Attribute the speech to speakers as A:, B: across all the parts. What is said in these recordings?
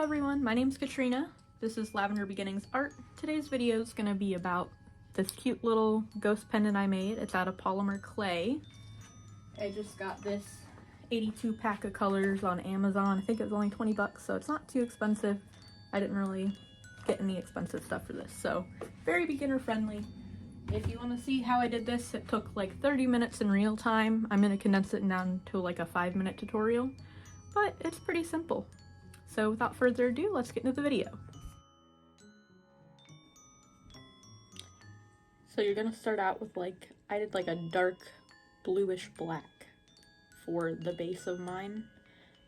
A: everyone, my name's Katrina. This is Lavender Beginnings Art. Today's video is going to be about this cute little ghost pendant I made. It's out of Polymer clay. I just got this 82 pack of colors on Amazon. I think it was only 20 bucks, so it's not too expensive. I didn't really get any expensive stuff for this, so very beginner friendly. If you want to see how I did this, it took like 30 minutes in real time. I'm going to condense it down to like a 5-minute tutorial, but it's pretty simple. So without further ado, let's get into the video. So you're gonna start out with I did like a dark bluish black for the base of mine.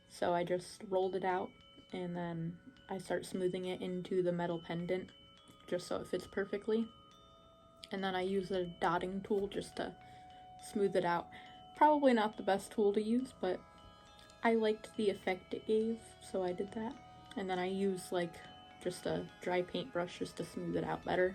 A: So I just rolled it out and then I start smoothing it into the metal pendant just so it fits perfectly. And then I use a dotting tool just to smooth it out. Probably not the best tool to use, but I liked the effect it gave, so I did that. And then I used just a dry paintbrush just to smooth it out better.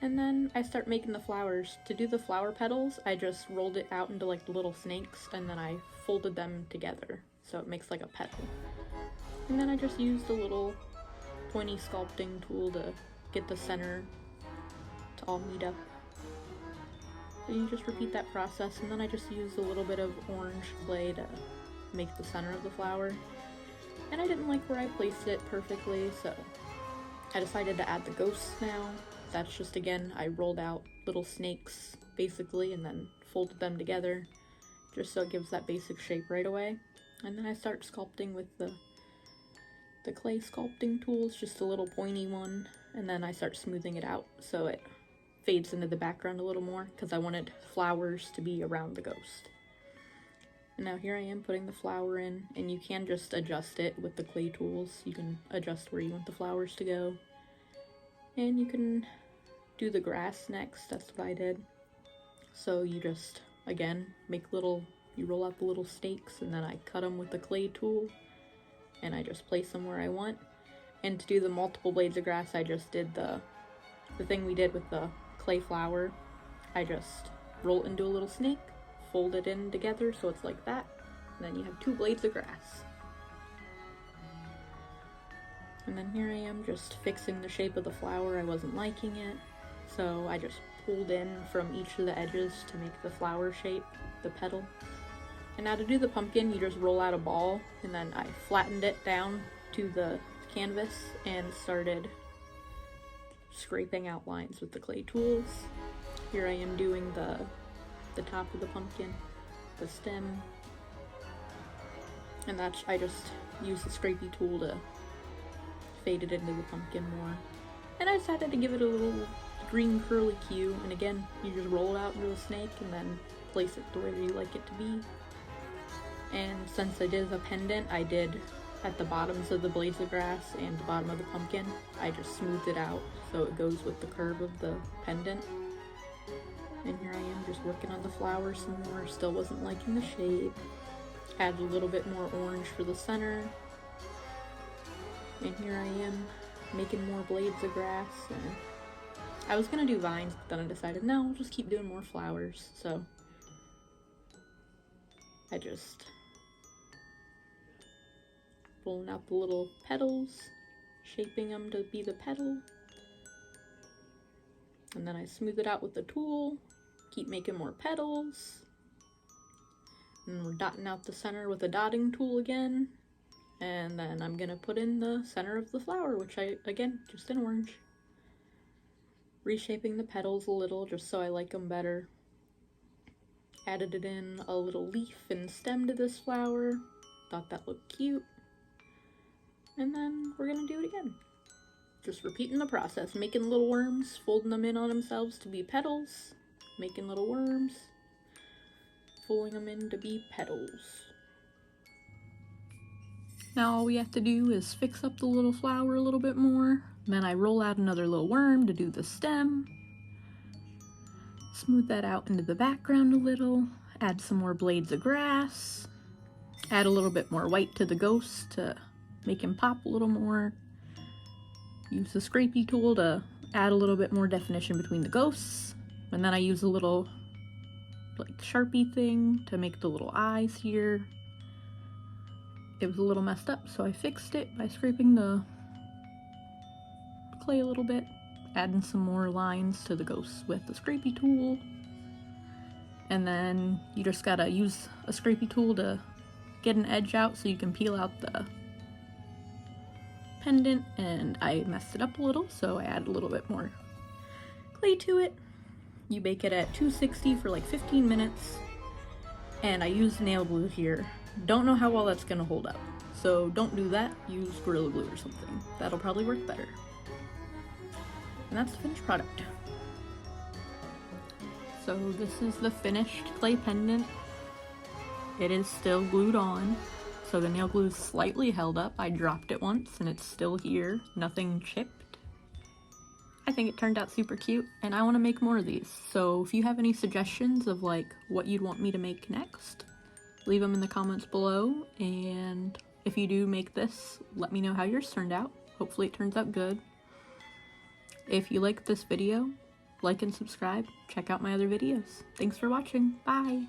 A: And then I start making the flowers. To do the flower petals, I just rolled it out into the little snakes and then I folded them together so it makes like a petal. And then I just used a little pointy sculpting tool to get the center to all meet up. And you just repeat that process, and then I just used a little bit of orange clay to make the center of the flower, and I didn't like where I placed it perfectly, so I decided to add the ghosts now. That's just, again, I rolled out little snakes basically and then folded them together just so it gives that basic shape right away. And then I start sculpting with the clay sculpting tools, just a little pointy one, and then I start smoothing it out so it fades into the background a little more because I wanted flowers to be around the ghost. And now here I am putting the flower in, and you can just adjust it with the clay tools. You can adjust where you want the flowers to go. And you can do the grass next, that's what I did. So you just, again, you roll out the little stakes, and then I cut them with the clay tool, and I just place them where I want. And to do the multiple blades of grass, I just did the thing we did with the clay flower. I just roll it into a little snake, fold it in together so it's like that, and then you have 2 blades of grass. And then here I am just fixing the shape of the flower. I wasn't liking it, so I just pulled in from each of the edges to make the flower shape, the petal. And now to do the pumpkin, you just roll out a ball, and then I flattened it down to the canvas and started scraping out lines with the clay tools. Here I am doing the top of the pumpkin, the stem, and I just used the scrapey tool to fade it into the pumpkin more. And I decided to give it a little green curly cue, and again, you just roll it out into a snake and then place it the way you like it to be. And since it is a pendant, I did at the bottoms of the blades of grass and the bottom of the pumpkin, I just smoothed it out so it goes with the curve of the pendant. And here I am just working on the flower some more. Still wasn't liking the shape. Add a little bit more orange for the center. And here I am making more blades of grass. And I was gonna do vines, but then I decided no, I'll just keep doing more flowers. So I just pulling out the little petals, shaping them to be the petal. And then I smooth it out with the tool, keep making more petals. And we're dotting out the center with a dotting tool again. And then I'm gonna put in the center of the flower, which again, just in orange. Reshaping the petals a little, just so I like them better. Added it in a little leaf and stem to this flower. Thought that looked cute. And then we're gonna do it again. Just repeating the process, making little worms, folding them in on themselves to be petals, making little worms, folding them in to be petals. Now all we have to do is fix up the little flower a little bit more. Then I roll out another little worm to do the stem. Smooth that out into the background a little. Add some more blades of grass. Add a little bit more white to the ghost to make him pop a little more. Use the scrapey tool to add a little bit more definition between the ghosts. And then I use a little Sharpie thing to make the little eyes here. it was a little messed up, so I fixed it by scraping the clay a little bit, adding some more lines to the ghosts with the scrapey tool. And then you just gotta use a scrapey tool to get an edge out so you can peel out the pendant, and I messed it up a little, so I added a little bit more clay to it. You bake it at 260 for like 15 minutes, and I used nail glue here. Don't know how well that's gonna hold up, so don't do that. Use Gorilla Glue or something. That'll probably work better. And that's the finished product. So this is the finished clay pendant. It is still glued on, so the nail glue is slightly held up. I dropped it once and it's still here, nothing chipped. I think it turned out super cute, and I want to make more of these. So if you have any suggestions of like what you'd want me to make next, leave them in the comments below. And if you do make this, let me know how yours turned out. Hopefully it turns out good. If you liked this video, like and subscribe. Check out my other videos. Thanks for watching. Bye!